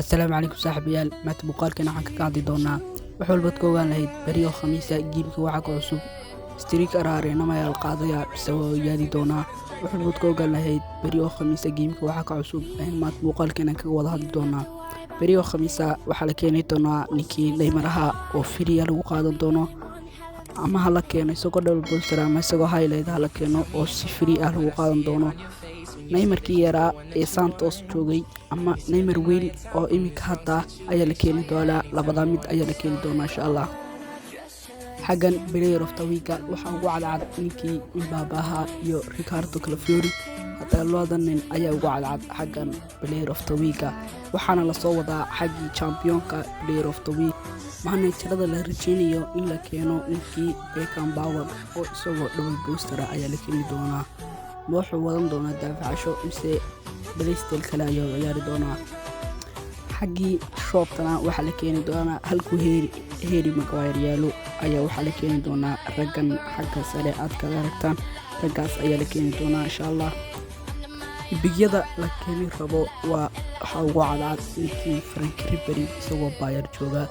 السلام عليكم صاحبيال maanta muuqaalkan waxaan ka qaadi doonaa wax walba ka ogaan lahayd bariyo khamiisa geemka waxa ka cusub streak araarena ma yal qaadaya isagoo yaadi doonaa wax walba ka ogaan lahayd bariyo khamiisa geemka waxa ka cusub maanta muuqaalkan ka wada hadli doonaa bariyo khamiisa waxa la keenay doonaa ninkii Neymaraha oo free lagu qaadan doono ama hala keeno isagoo double booster ama isagoo highlight hala keeno oo si free ah lagu qaadan doono Neymarkii yaraa ee Santos joogay ama Neymar wiil oo imika hadda ayaa la keeni doonaa labada mid ayaa la keeni doonaa insha Allah xagan player of the week waxa ugu cadcad ninkii Mbappe iyo Ricardo Calafiori hada loodan nin ayaa ugu cadcad xagan player of the week waxaana la soo wadaa xaqii championka player of the week maana tirada la rajeynayo in la keeno ninkii Beckenbauer oo isagoo double booster ayaa la keeni doonaa wuxuu wadan doonaa daafacasho mise balistel kale ayaa ciyaari doonaa xaqii shoptana waxa la keeni doonaa halku heeri Maguire yaalo ayaa waxa la keeni doonaa raggan xagga sare aad ka aragtaan raggaas ayaa la keeni doonaa insha Allah biyada la keeni rabo waa waxa ugu cadcad ninkii Frank Ribery isagoo Bayern jooga